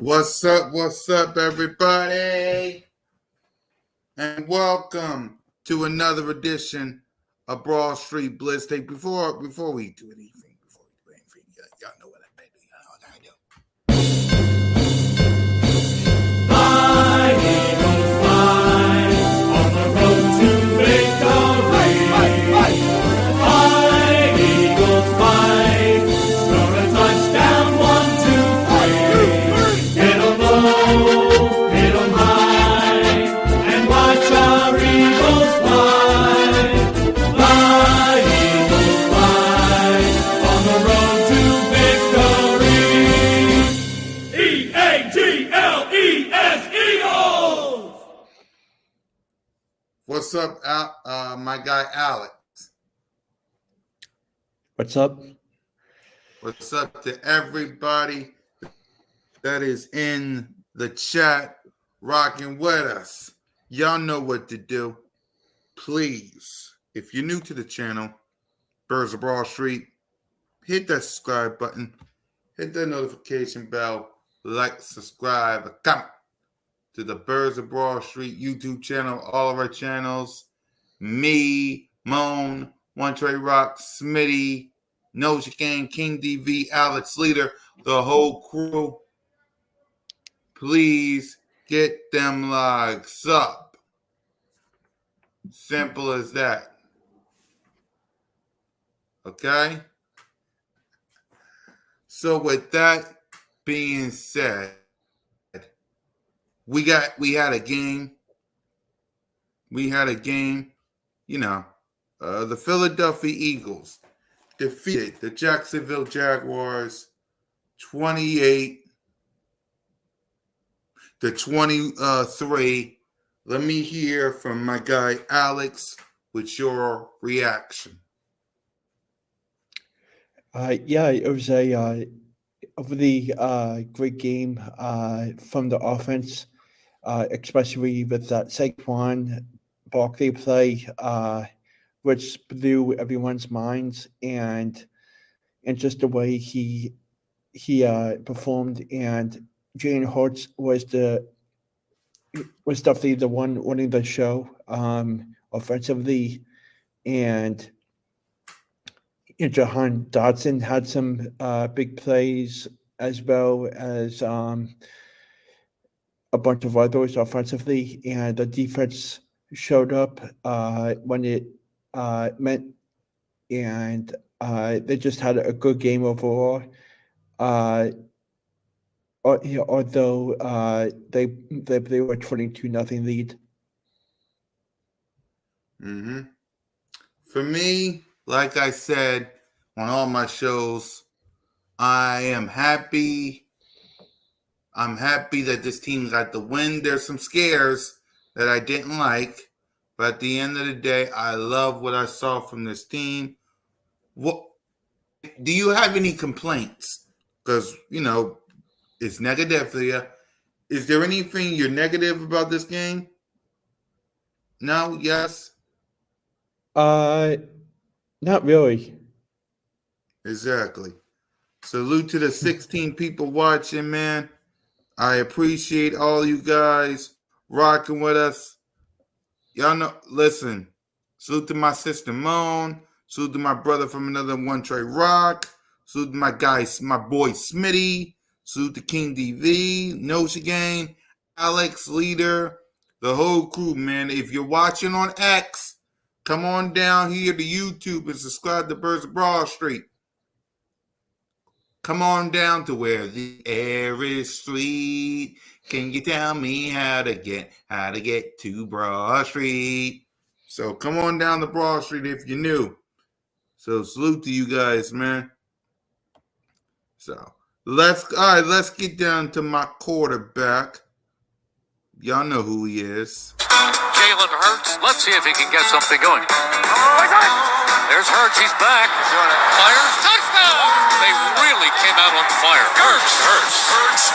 What's up, everybody? And welcome to another edition of Broad Street Blitz. Before we do anything, y'all know what I do. Y'all know what I do. Fly, Eagles, fly, on the road to victory. Fly, Eagles, fly, score a touchdown, 1, 2, 3. Hit 'em low, hit 'em high, and watch our Eagles fly. Fly, Eagles, fly, on the road to victory. E-A-G-L-E-S, Eagles! What's up, my guy Alex? What's up? What's up to everybody that is in the chat rocking with us? Y'all know what to do. Please, if you're new to the channel, Birds of Broad Street, hit that subscribe button, hit that notification bell, like, subscribe, comment to the Birds of Broad Street YouTube channel, all of our channels, me, Moan, One Trey Rock, Smitty, Nose Gang, King DV, Alex Leader, the whole crew. Please get them likes up. Simple as that. Okay? So with that being said, we had a game. The Philadelphia Eagles defeated the Jacksonville Jaguars 28-23. Let me hear from my guy Alex with your reaction. It was a great game from the offense, especially with that Saquon Barkley play, which blew everyone's minds, and just the way he performed. And Jalen Hurts was definitely the one winning the show offensively, and Jahan Dotson had some big plays, as well as a bunch of others offensively, and the defense showed up when it meant, and they just had a good game overall. Although they were 22-0 lead. Mm-hmm. For me, like I said on all my shows, I am happy. I'm happy that this team got the win. There's some scares that I didn't like, but at the end of the day, I love what I saw from this team. What do you have any complaints? Because it's negative for you. Is there anything you're negative about this game? No? Yes? Not really. Exactly. Salute to the 16 people watching, man. I appreciate all you guys rocking with us. Y'all know, listen, salute to my sister Moan. Salute to my brother from another One Trey Rock. Salute to my guys, my boy Smitty. Salute to King DV, Nose Gang, Alex Leader, the whole crew, man. If you're watching on X, come on down here to YouTube and subscribe to Birds of Broad Street. Come on down to where the air is sweet. Can you tell me how to get to Broad Street? So come on down to Broad Street if you're new. So salute to you guys, man. So let's get down to my quarterback. Y'all know who he is. Jalen Hurts. Let's see if he can get something going. There's Hurts. He's back. Fire. Touchdown. They really came out on fire. Hurts.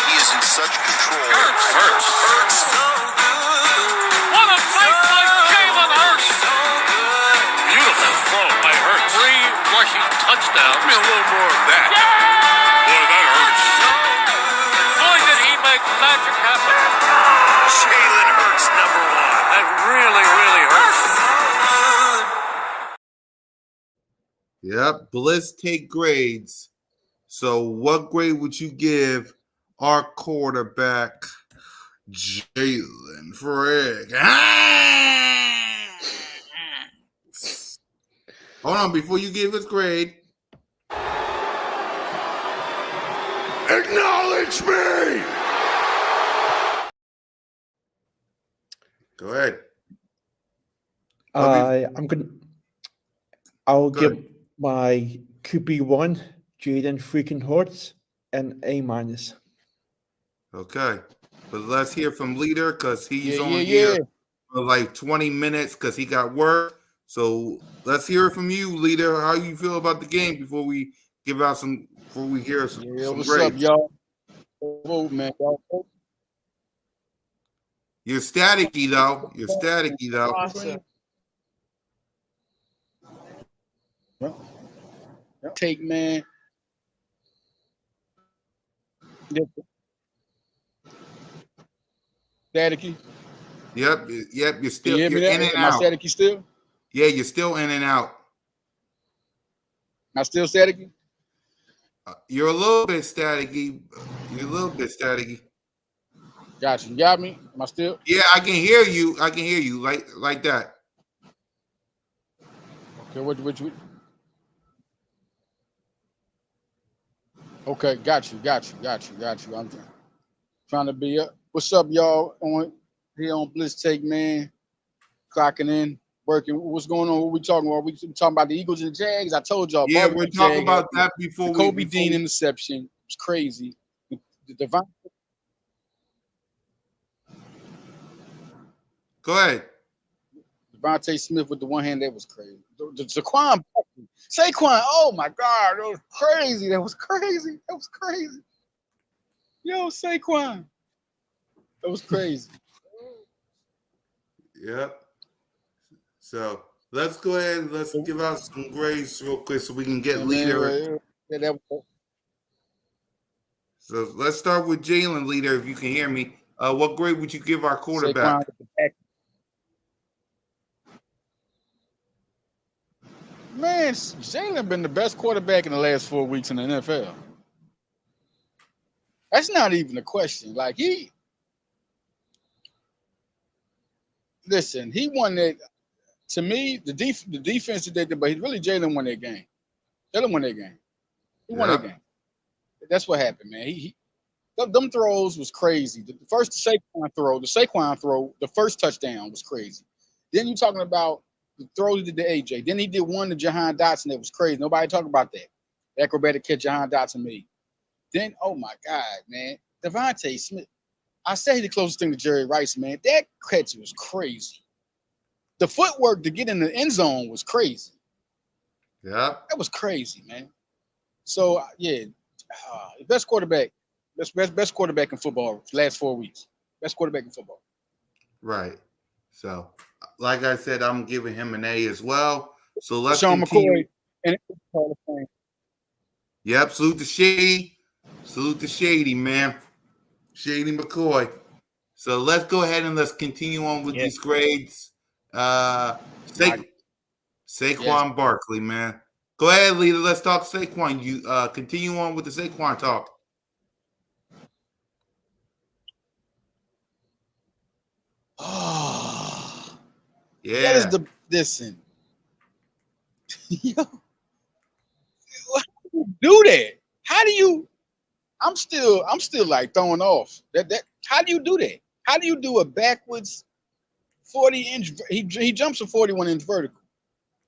He is in such control. Hurts. What a play by Jalen Hurts. Beautiful throw by Hurts. 3 rushing touchdowns. Give me a little more of that. Boy, that hurts. magic happen. Jalen Hurts, number one. That really, really hurts. Yep. Blitz take grades. So what grade would you give our quarterback, Jalen Frigg? Hold on, before you give his grade. Acknowledge me. Go ahead. I'll Go give ahead. my QB1, Jaden freaking Hurts, an A-. Okay. But let's hear from Leader because he's only here for like 20 minutes because he got work. So let's hear from you, Leader. How you feel about the game before we give out some, before we hear some, some What's grades. up, y'all? Oh, man. You're staticky though. You're staticky though. Awesome. Take, man. Staticky. Yep. You're still You hear me you're now? in and Am I out. staticky still? Yeah, you're still in and out. Am I still staticky? You're a little bit staticky. You're a little bit staticky. Got you. You got me? Am I still? Yeah, I can hear you. I can hear you like that. Okay, what? Okay, got you. I'm trying to be up. What's up, y'all? Here on Blitz Take, man. Clocking in, working. What's going on? What we talking about? We talking about the Eagles and the Jags. I told y'all. Yeah, Barbie we're the talking Jag about had that before the we Kobe before Dean we- interception. It's crazy. The Devon. Go ahead. Devontae Smith with the one hand, that was crazy. The Saquon, oh my God, that was crazy. That was crazy. Yo, Saquon. That was crazy. Yep. So let's go ahead and let's give out some grades real quick so we can get Yeah, Leader. man, that was, So let's start with Jalen, Leader, if you can hear me. What grade would you give our quarterback? Saquon with the back. Man, Jalen been the best quarterback in the last 4 weeks in the NFL. That's not even a question. Like he won that. To me, the defense did that, but really Jalen won that game. He won that game. That's what happened, man. Them throws was crazy. The Saquon throw, the first touchdown was crazy. Then you talking about the throw he did to AJ. Then he did one to Jahan Dotson that was crazy. Nobody talking about that. The acrobatic catch Jahan Dotson made. Then, oh my God, man. Devontae Smith. I say the closest thing to Jerry Rice, man. That catch was crazy. The footwork to get in the end zone was crazy. Yeah. That was crazy, man. So, yeah, best quarterback in football last 4 weeks. Best quarterback in football. Right. So, like I said, I'm giving him an A as well. So let's Sean continue. McCoy and Hall of Fame. Yep. Salute to Shady. Salute to Shady, man. Shady McCoy. So let's go ahead and let's continue on with these grades. Saquon Barkley, man. Go ahead, Leader. Let's talk Saquon. You continue on with the Saquon talk. Oh, Yeah. that is the listen. Yo, how do you do that? How do you? I'm still like throwing off. That how do you do that? How do you do a backwards 40-inch? He jumps a 41-inch vertical,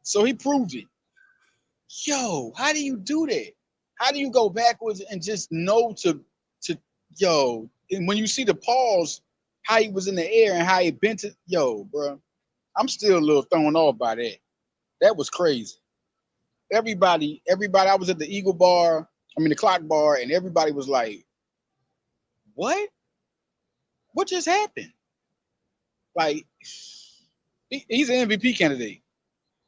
so he proved it. Yo, how do you do that? How do you go backwards and just know to yo? And when you see the pause, how he was in the air and how he bent it, yo, bro, I'm still a little thrown off by that. That was crazy. Everybody, I was at the the clock bar, and everybody was like, what? What just happened? Like, he's an MVP candidate.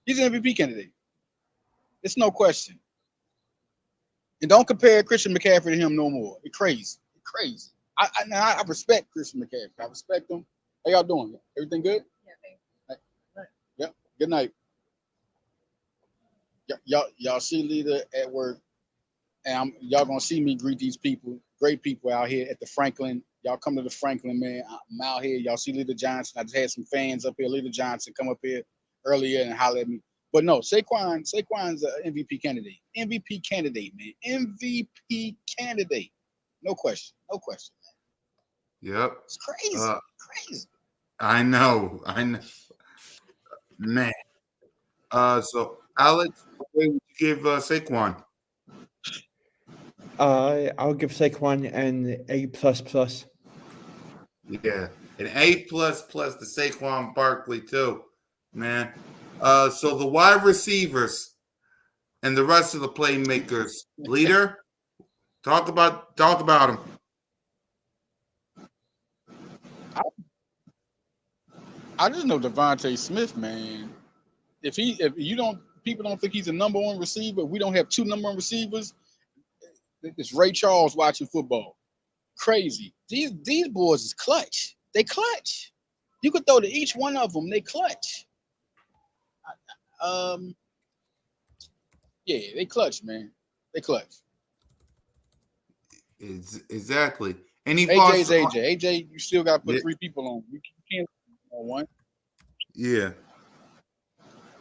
It's no question. And don't compare Christian McCaffrey to him no more. It's crazy. I respect Christian McCaffrey. I respect him. How y'all doing? Everything good? Yeah, thanks. Yep. Good night. Y'all see Leader at work, and y'all gonna see me greet these people, great people out here at the Franklin. Y'all come to the Franklin, man. I'm out here. Y'all see Leader Johnson. I just had some fans up here. Leader Johnson come up here earlier and holler at me. But no, Saquon's an MVP candidate. MVP candidate, man. MVP candidate. No question. No question. Yep. It's crazy. Crazy. I know. Man. So Alex, what would you give Saquon? I'll give Saquon an A++. Yeah, an A++ to Saquon Barkley too, man. So the wide receivers and the rest of the playmakers, Leader, talk about them. I just know Devontae Smith, man. If people don't think he's a number one receiver. We don't have two number one receivers. It's Ray Charles watching football. Crazy. These boys is clutch. They clutch. You could throw to each one of them. They clutch. Yeah, they clutch, man. They clutch. Exactly. Any AJ's thoughts? AJ, you still got to put 3 people on. You can't put on one. Yeah.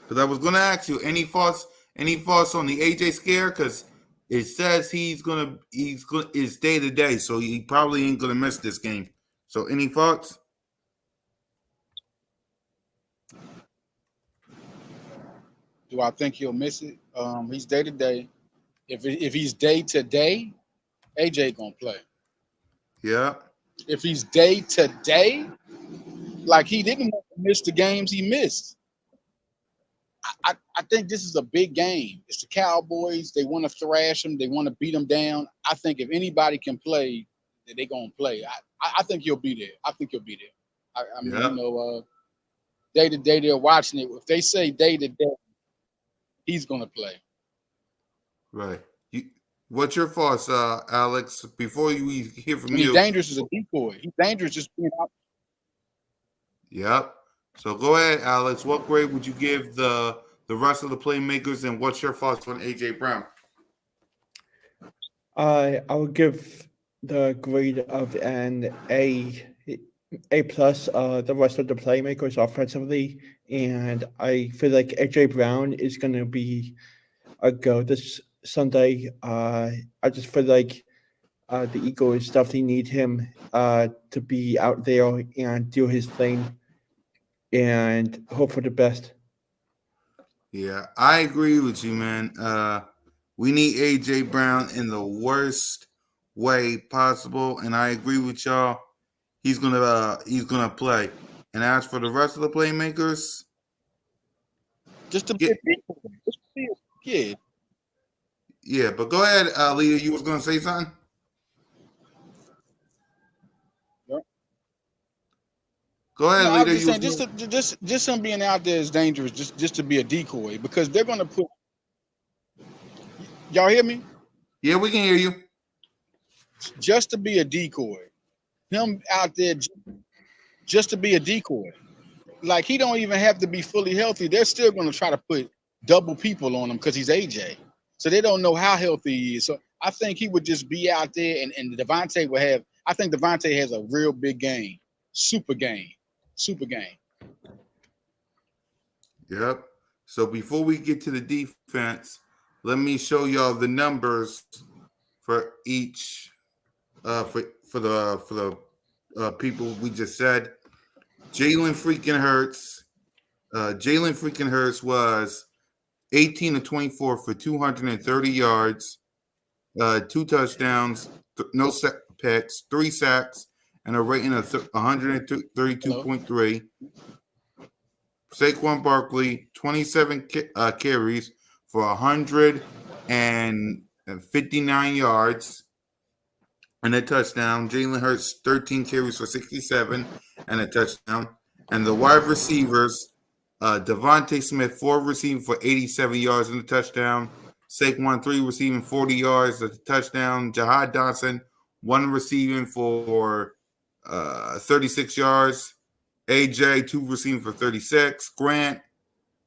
Because I was going to ask you, any thoughts on the AJ scare? Because it says he's day to day, so he probably ain't gonna miss this game. So any thoughts? Do I think he'll miss it? He's day to day. If he's day to day, AJ gonna play. Yeah. If he's day to day, like he didn't want to miss the games he missed. I think this is a big game. It's the Cowboys. They want to thrash them. They want to beat them down. I think if anybody can play, they're going to play. I think he'll be there. I think he'll be there. I mean, day to day, they're watching it. If they say day to day, he's going to play. Right. What's your thoughts, Alex, before we hear from He's you? dangerous as a decoy. He's dangerous just being out. Yep. So go ahead, Alex. What grade would you give the rest of the playmakers, and what's your thoughts on AJ Brown? I would give the grade of an A+. The rest of the playmakers offensively, and I feel like AJ Brown is going to be a go this Sunday. I just feel like the Eagles definitely need him to be out there and do his thing and hope for the best. Yeah, I agree with you, man. We need AJ Brown in the worst way possible, and I agree with y'all. He's gonna play. And as for the rest of the playmakers, Just to be a decoy. Just to be a kid. Yeah, but go ahead, Leader. You was gonna say something? Yeah. Go ahead, No, Leader. I'm just saying, just him being out there is dangerous. Just to be a decoy, because they're gonna put. Y'all hear me? Yeah, we can hear you. Just to be a decoy, him out there just to be a decoy. Like he don't even have to be fully healthy. They're still gonna try to put double people on him because he's AJ. So they don't know how healthy he is. So I think he would just be out there, and Devontae will have. I think Devontae has a real big game, super game. Yep. So before we get to the defense, let me show y'all the numbers for each for the people we just said. Jalen freaking Hurts was 18 to 24 for 230 yards, 2 touchdowns, no picks, 3 sacks, and a rating of 132.3. Saquon Barkley, 27 carries for 159 yards and a touchdown. Jalen Hurts, 13 carries for 67 and a touchdown. And the wide receivers, Devontae Smith, 4 receiving for 87 yards and a touchdown. Saquon, 3 receiving 40 yards, a touchdown. Jahad Dotson, 1 receiving for 36 yards. AJ, 2 receiving for 36. Grant,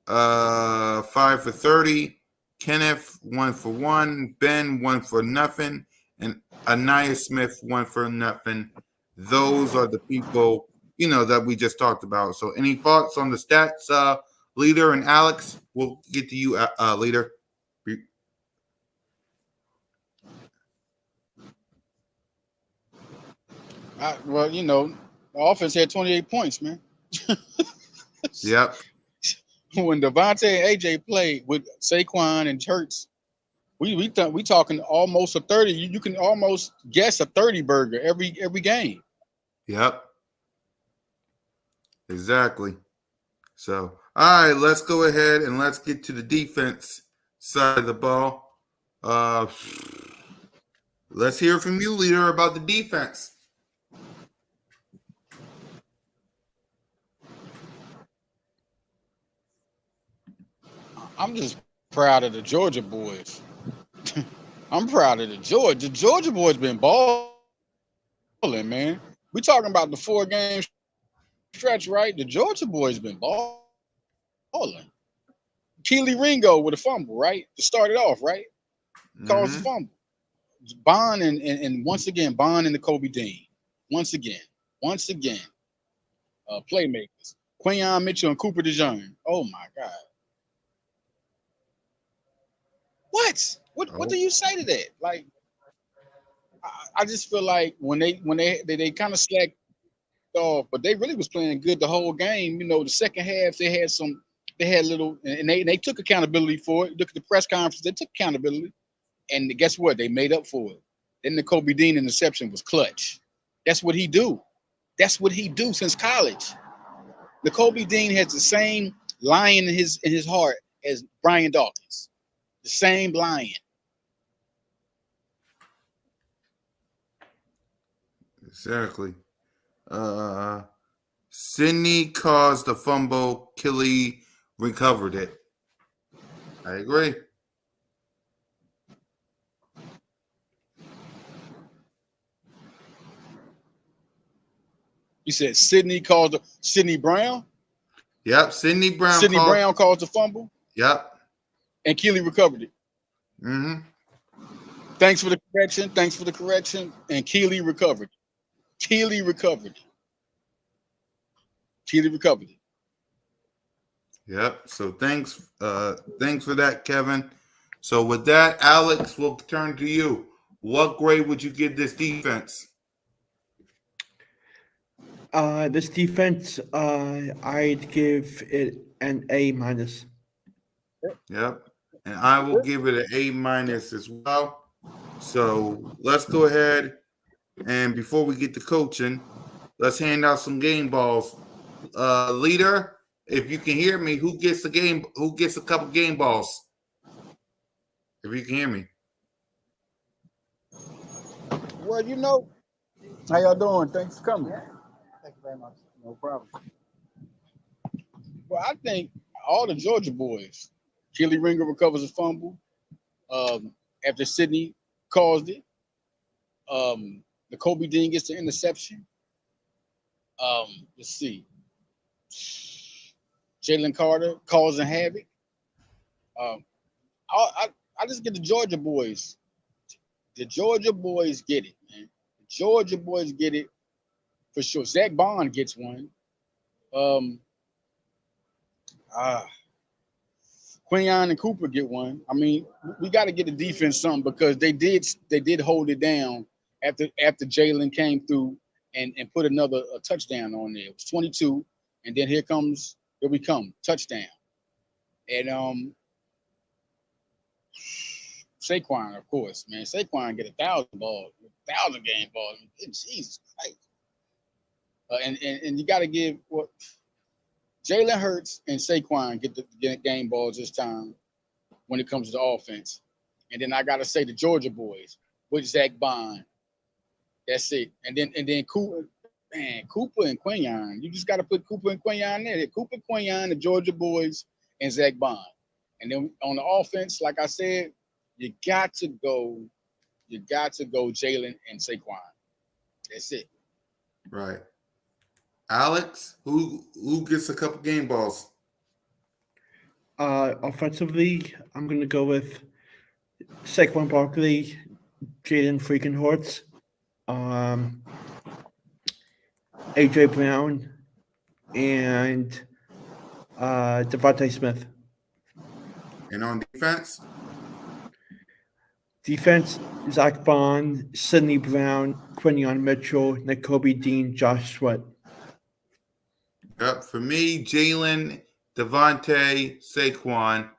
5 for 30. Kenneth, 1 for 1. Ben, 1 for nothing. And Anaya Smith, 1 for nothing. Those are the people, that we just talked about. So any thoughts on the stats, Leader and Alex? We'll get to you, Leader. Well, the offense had 28 points, man. Yep. When Devontae and AJ played with Saquon and Hurts, we talking almost a 30. You can almost guess a 30 burger every game. Yep. Exactly. So, all right, let's go ahead and let's get to the defense side of the ball. Let's hear from you, Leader, about the defense. I'm just proud of the Georgia boys. I'm proud of the Georgia boys been balling, man. We talking about the 4-game stretch, right? The Georgia boys been balling. Keely Ringo with a fumble, right? To start it off, right? Caused the fumble. Bond and once again, Bond and the Kobe Dean. Once again. Playmakers. Quinyon Mitchell and Cooper DeJean. Oh my God. What do you say to that? Like, I just feel like when they kind of slacked off, but they really was playing good the whole game. The second half they had little, and they took accountability for it. Look at the press conference, they took accountability, and guess what? They made up for it. Then the Kobe Dean interception was clutch. That's what he do. That's what he do since college. The Kobe Dean has the same lion in his heart as Brian Dawkins. The same lion. Exactly. Sidney caused the fumble. Kelly recovered it. I agree. You said Sidney Brown? Yep. Sidney Brown Brown caused the fumble? Yep. And Keely recovered it. Mm-hmm. Thanks for the correction. And Keely recovered it. Yep. So thanks for that, Kevin. So with that, Alex, we'll turn to you. What grade would you give this defense? This defense, I'd give it an A minus. Yep. And I will give it an A minus as well. So let's go ahead and before we get to coaching, let's hand out some game balls. Leader, if you can hear me, who gets a couple game balls? If you can hear me. Well, how y'all doing? Thanks for coming. Thank you very much. No problem. Well, I think all the Georgia boys, Keely Ringer recovers a fumble after Sidney caused it. The Kobe Dean gets the interception. Let's see. Jalen Carter causing havoc. I just get the Georgia boys. The Georgia boys get it, man. The Georgia boys get it for sure. Zach Bond gets one. Quinyon and Cooper get one. I mean, we got to get the defense something because they did hold it down after Jalen came through and put another touchdown on there. It was 22, and then here we come, touchdown. And Saquon, of course, man. Saquon get 1,000 balls, 1,000 game balls. Jesus Christ. And you got to give what Jalen Hurts and Saquon get game balls this time when it comes to the offense. And then I got to say the Georgia boys with Zach Bond. That's it. And then Cooper and Quinyon. You just got to put Cooper and Quinyon there. Cooper, Quinyon, the Georgia boys, and Zach Bond. And then on the offense, like I said, you got to go You got to go Jalen and Saquon. That's it. Right. Alex, who gets a couple game balls? Offensively, I'm going to go with Saquon Barkley, Jaden freaking Hurts, AJ Brown, and Devontae Smith. And on defense? Defense: Zach Bond, Sidney Brown, Quinion Mitchell, N'Kobe Dean, Josh Sweat. Yep. For me, Jalen, Devontae, Saquon.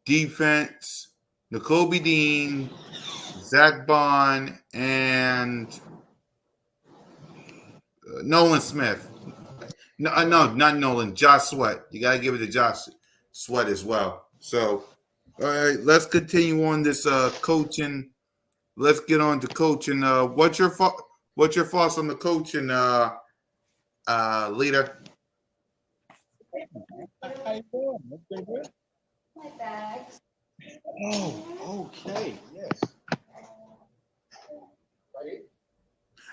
Defense, N'Kobe Dean, Zach Bond, and Nolan Smith. No, not Nolan. Josh Sweat. You got to give it to Josh Sweat as well. So, all right, let's continue on this coaching. Let's get on to coaching. What's your thoughts on the coaching, leader? How you doing? Okay, good. Oh, okay. Yes.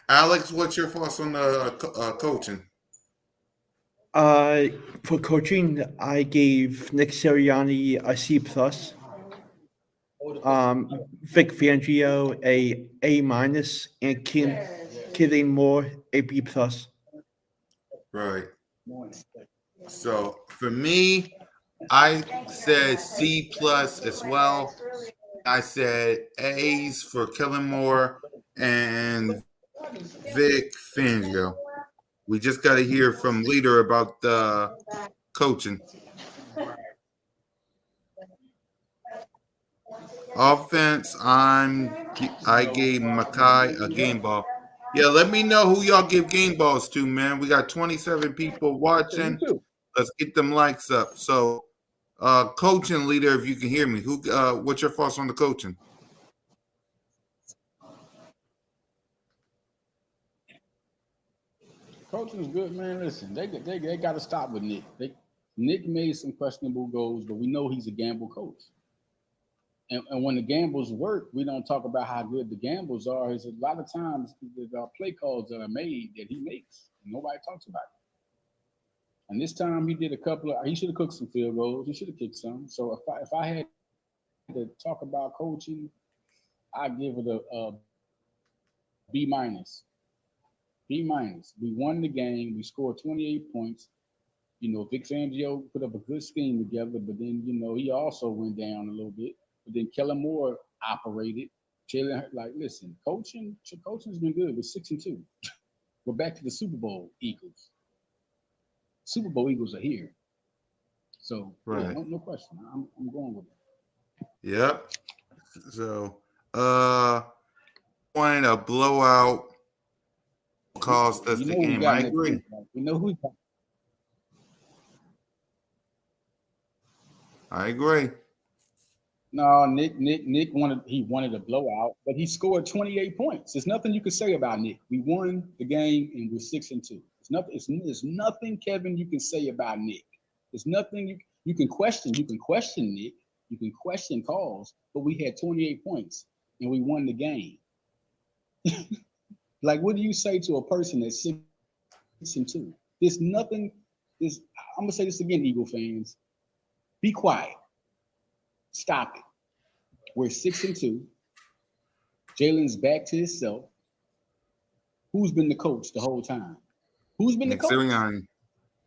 Alex, what's your thoughts on the coaching? For coaching, I gave Nick Sirianni a C plus. Vic Fangio A minus, and Killian Moore a B plus. Right. So for me, I said C plus as well. I said A's for Killamore and Vic Fangio. We just got to hear from leader about the coaching. Offense, I gave Makai a game ball. Yeah, let me know who y'all give game balls to, man. We got 27 people watching. Let's get them likes up. So, coaching leader, if you can hear me, what's your thoughts on the coaching? Coaching is good, man. Listen, they got to stop with Nick. Nick made some questionable goals, but we know he's a gamble coach. And when the gambles work, we don't talk about how good the gambles are. There's a lot of times there are play calls that are made that he makes. Nobody talks about it. And this time he did he should have cooked some field goals. He should have kicked some. So if I had to talk about coaching, I give it a B minus. B minus. We won the game. We scored 28 points. You know, Vic Fangio put up a good scheme together, but then, you know, he also went down a little bit. But then Kellen Moore operated. Listen, coaching's been good. We're 6-2. We're back to the Super Bowl Eagles. Super Bowl Eagles are here. So, right. Yeah, no question. I'm going with it. Yep. So, point a blowout caused us the game. I agree. We know who got. I agree. No, Nick wanted a blowout, but he scored 28 points. There's nothing you can say about Nick. We won the game and we're 6-2. There's nothing, Kevin, you can say about Nick. There's nothing you can question. You can question Nick. You can question calls, but we had 28 points and we won the game. Like, what do you say to a person that's 6-2? There's nothing. I'm gonna say this again, Eagle fans. Be quiet. Stop it. We're 6-2. Jalen's back to himself. Who's been the coach the whole time? Who's been the coach?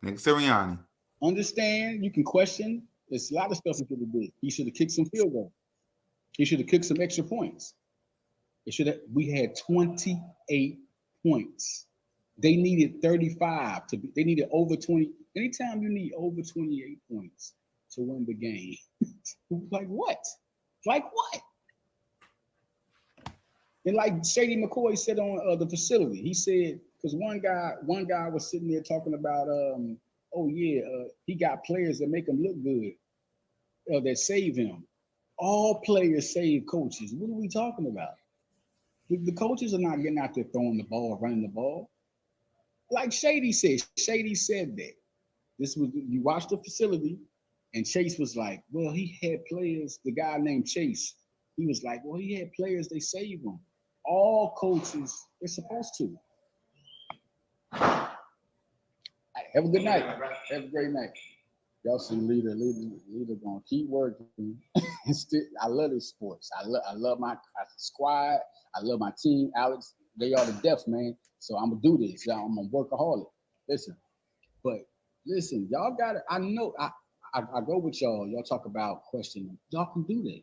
Nick Sirianni. Understand? You can question. There's a lot of stuff he could have did. He should have kicked some field goals. He should have kicked some extra points. We had 28 points. They needed 35 they needed over 20. Anytime you need over 28 points to win the game, like what? And like Shady McCoy said on the facility, he said, because one guy was sitting there talking about, he got players that make him look good, that save him. All players save coaches. What are we talking about? The coaches are not getting out there throwing the ball, running the ball. Like Shady said that. You watched the facility, and Chase was like, well, he had players, the guy named Chase, he was like, well, he had players, they saved him. all coaches, they're supposed to. Have a good night. Have a great night. Y'all see leader gonna keep working. I love this sports. I love my squad. I love my team. Alex, they are the depth, man. So I'm gonna do this. I'm gonna workaholic. Listen, y'all got it. I know I go with y'all. Y'all talk about questioning. Y'all can do that.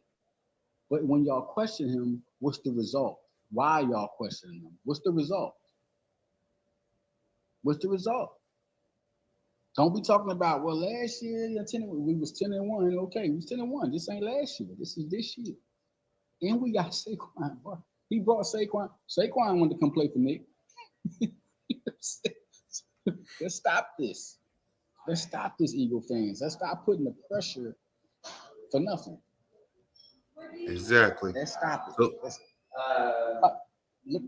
But when y'all question him, what's the result? Why y'all questioning him? What's the result? What's the result? Don't be talking about, well, last year we was 10-1. Okay, we was 10-1. This ain't last year. This is this year. And we got Saquon. Bro. He brought Saquon. Saquon wanted to come play for Nick. Let's stop this. Let's stop this, Eagle fans. Let's stop putting the pressure for nothing. Exactly. Let's stop it. Look,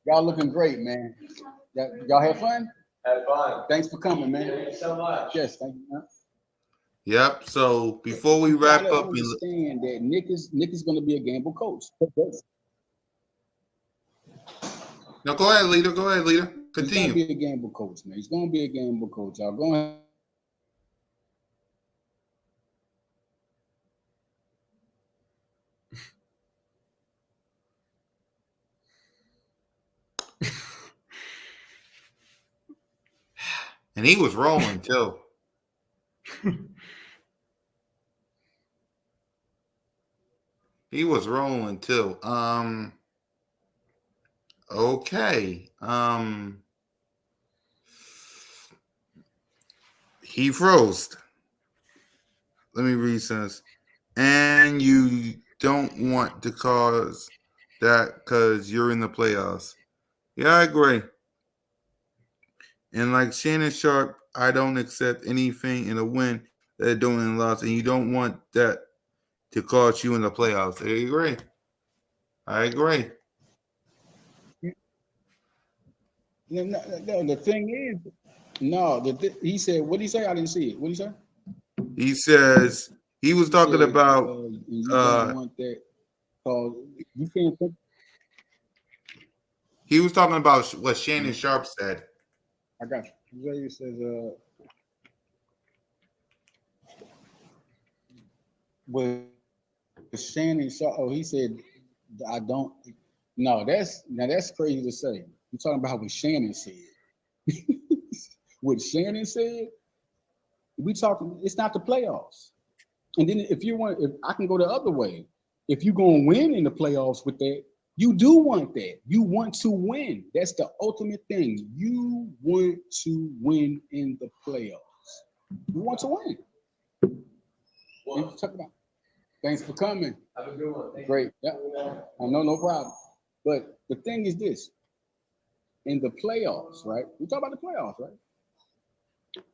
y'all looking great, man. Y'all have fun? Have fun. Thanks for coming, man. Thank you so much. Yes, thank you. Man. Yep. So before we wrap You gotta up, understand that Nick is going to be a gamble coach. No, go ahead, leader. Go ahead, leader. He's Continue. going to be a gamble coach, man. He's going to be a gamble coach. Y'all go ahead. And he was rolling too. He was rolling too. Okay. He froze. Let me read this. And you don't want to cause that because you're in the playoffs. Yeah, I agree. And like Shannon Sharp, I don't accept anything in a win that they're doing in a loss, and you don't want that to cost you in the playoffs. I agree. I agree. No, the thing is, he said, what did he say? I didn't see it. What did he say? He says he was talking about you don't want that because you can't think. he was talking about what Shannon Sharp said. I got you. He says, with Shannon Sharp. Oh, he said, I don't. No, that's crazy to say. You're talking about what Shannon said. What Shannon said, we talking, it's not the playoffs. And then if I can go the other way, if you're going to win in the playoffs with that, you do want that. You want to win. That's the ultimate thing. You want to win in the playoffs. You want to win. Well, talk about. Thanks for coming. Have a good one. Great. Yeah. I know, no problem. But the thing is this. In the playoffs, right? We talk about the playoffs, right?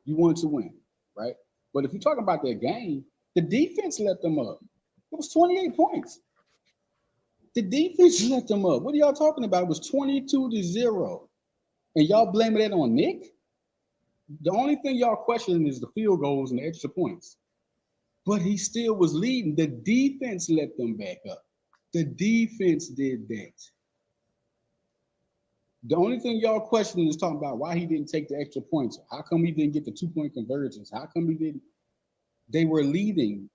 You want to win, right? But if you're talking about that game, the defense let them up. It was 28 points. The defense let them up. What are y'all talking about? It was 22-0. And y'all blaming that on Nick? The only thing y'all questioning is the field goals and the extra points. But he still was leading. The defense let them back up. The defense did that. The only thing y'all questioning is talking about why he didn't take the extra points. How come he didn't get the 2-point conversions? How come he didn't? They were leading.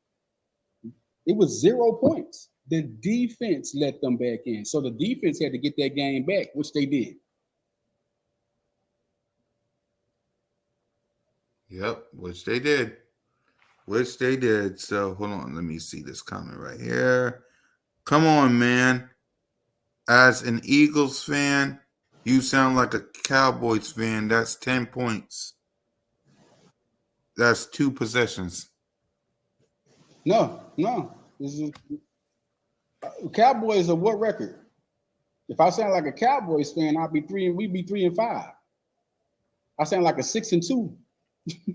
It was 0 points. The defense let them back in. So the defense had to get that game back, which they did. Yep, which they did. Which they did. So hold on, let me see this comment right here. Come on, man. As an Eagles fan, you sound like a Cowboys fan. That's 10 points. That's 2 possessions. No. This is Cowboys are what record? If I sound like a Cowboys fan, we'd be 3-5. I sound like a 6-2.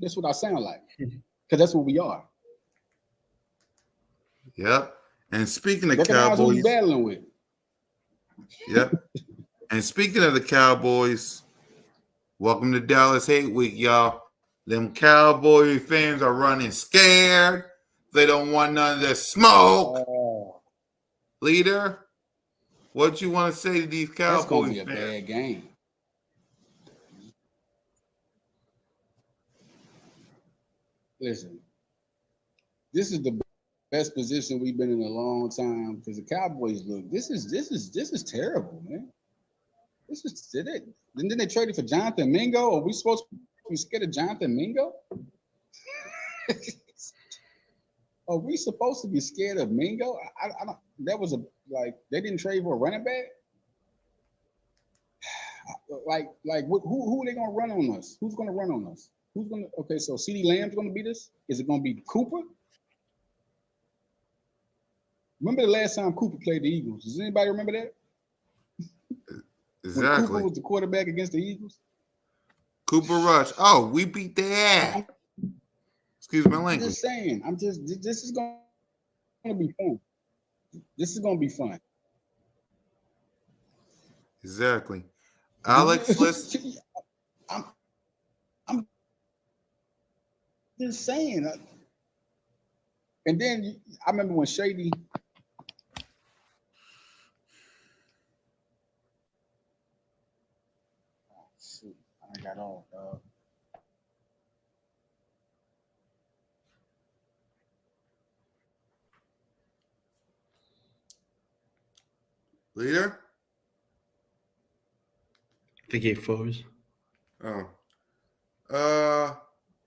That's what I sound like. Because that's what we are. Yep. And speaking of Recognize Cowboys, who you battling with. Yep. And speaking of the Cowboys, welcome to Dallas Hate Week, y'all. Them Cowboy fans are running scared. They don't want none of this smoke. Leader, What you want to say to these That's gonna Cowboys be a fans? bad game. Listen, this is the best position we've been in a long time because the Cowboys look. This is terrible, man. This is did it. Then they traded for Jonathan Mingo. Are we supposed to be scared of Jonathan Mingo? Are we supposed to be scared of Mingo? I don't. That was they didn't trade for a running back. Who are they gonna run on us? Who's gonna run on us? Who's gonna? Okay, so CeeDee Lamb's gonna beat us. Is it gonna be Cooper? Remember the last time Cooper played the Eagles? Does anybody remember that? When Cooper Exactly. was the quarterback against the Eagles. Cooper Rush. Oh, we beat their ass. Excuse my I'm language. just saying. This is gonna be fun. This is gonna be fun. Exactly. Alex, listen. I'm just saying. And then I remember when Shady. Oh, shoot. I got off, dog. Leader? I think he froze. Oh. All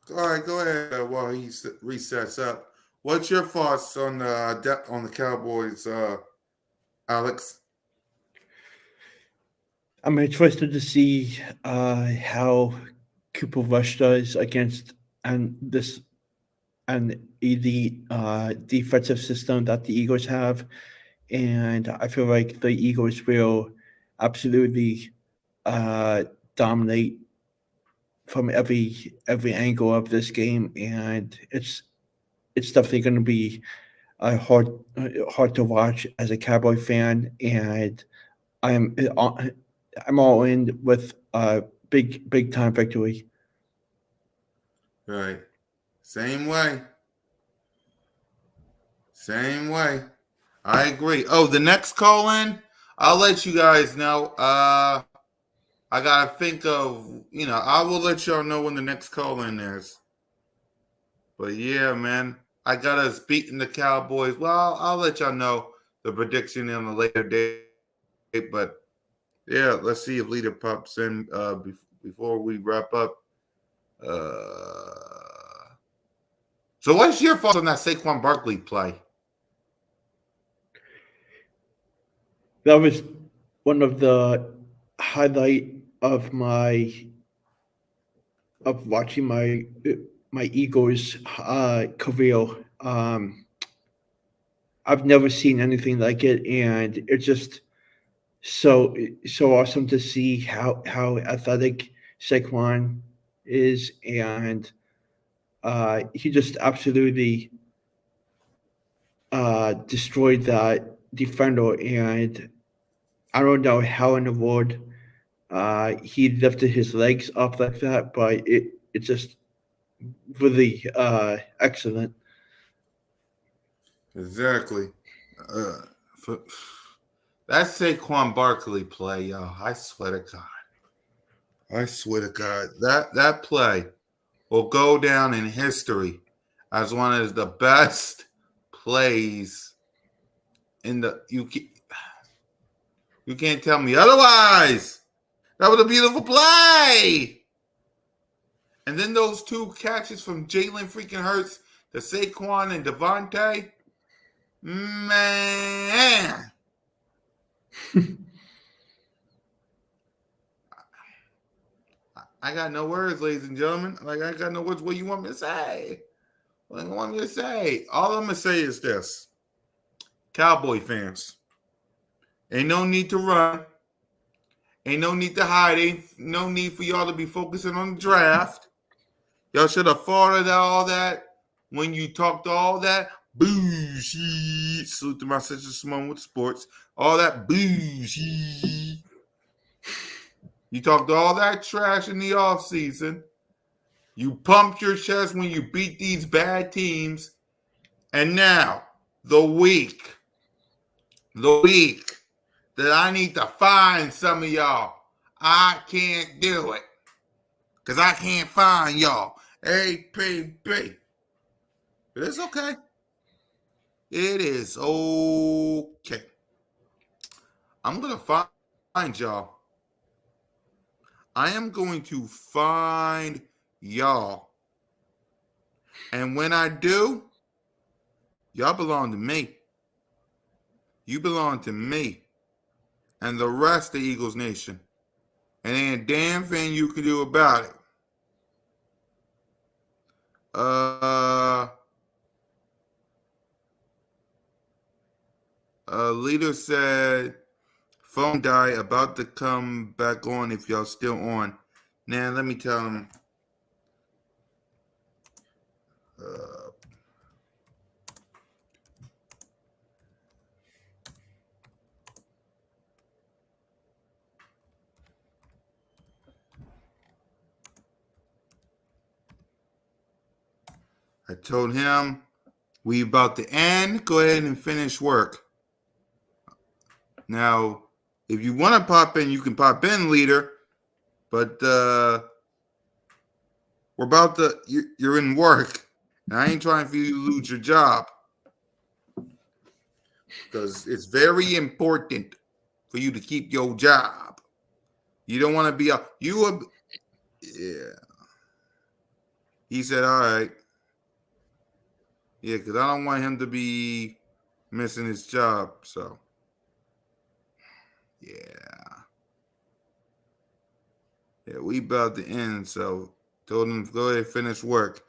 right, go ahead while he resets up. What's your thoughts on the Cowboys, Alex? I'm interested to see how Cooper Rush does against an elite defensive system that the Eagles have, and I feel like the Eagles will absolutely dominate from every angle of this game, and it's definitely going to be hard to watch as a Cowboy fan, and I'm all in with big time victory. Right. Same way. I agree. Oh, the next call in, I'll let you guys know. I gotta think of, I will let y'all know when the next call in is. But yeah, man, I got us beating the Cowboys. Well, I'll let y'all know the prediction in a later date. But yeah, let's see if Leader pops in before we wrap up. So what's your thoughts on that Saquon Barkley play? That was one of the highlight of watching my Eagles career. I've never seen anything like it, and it's just so awesome to see how athletic Saquon is, and he just absolutely destroyed that defender, and I don't know how in the world he lifted his legs up like that, but it's just really excellent. Exactly. That Saquon Barkley play, yo, I swear to God. That play will go down in history as one of the best plays in the you can't tell me otherwise. That was a beautiful play. And then those two catches from Jalen freaking Hurts to Saquon and Devontae. Man. I got no words, ladies and gentlemen. I got no words. What you want me to say? What you want me to say? All I'm going to say is this. Cowboy fans, ain't no need to run. Ain't no need to hide. Ain't no need for y'all to be focusing on the draft. Y'all should have thought of all that when you talked all that bullshit. Salute to my sister Simone with sports. All that bullshit. You talked all that trash in the offseason. You pumped your chest when you beat these bad teams. And now, the week that I need to find some of y'all. I can't do it because I can't find y'all. APB. But it's okay. It is okay. I'm going to find y'all. I am going to find y'all. And when I do, y'all belong to me. You belong to me and the rest of Eagles Nation. And ain't a damn thing you can do about it. Leader said, phone died, about to come back on if y'all still on. Now, let me tell him. I told him we about to end. Go ahead and finish work. Now, if you want to pop in, you can pop in, leader. But we're about to. You're in work, and I ain't trying for you to lose your job because it's very important for you to keep your job. You don't want to be yeah. He said, all right. Yeah, because I don't want him to be missing his job. So, yeah. Yeah, we about to end. So, told him to go ahead and finish work.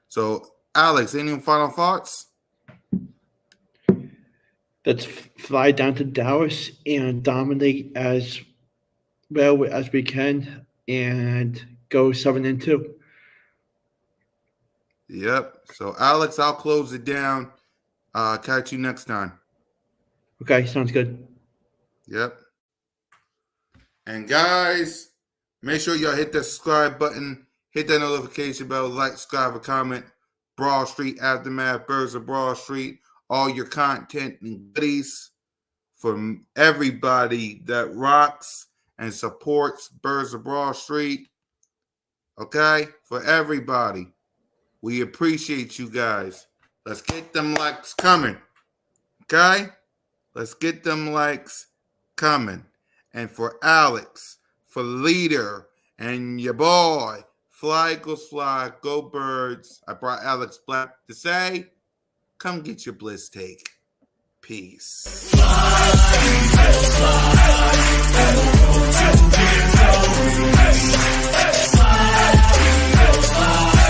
So, Alex, any final thoughts? Let's fly down to Dallas and dominate as well as we can and go 7-2. Yep. So, Alex, I'll close it down. Catch you next time. Okay, sounds good. Yep. And guys, make sure y'all hit that subscribe button, hit that notification bell, like, subscribe, or comment. Broad Street Aftermath, Birds of Broad Street, all your content and goodies from everybody that rocks and supports Birds of Broad Street. Okay? For everybody. We appreciate you guys. Let's get them likes coming. Okay? Let's get them likes coming. And for Alex, for Leader, and your boy, Fly Eagles Fly, Go Birds. I brought Alex Black to say, come get your Blitz take. Peace. Fly,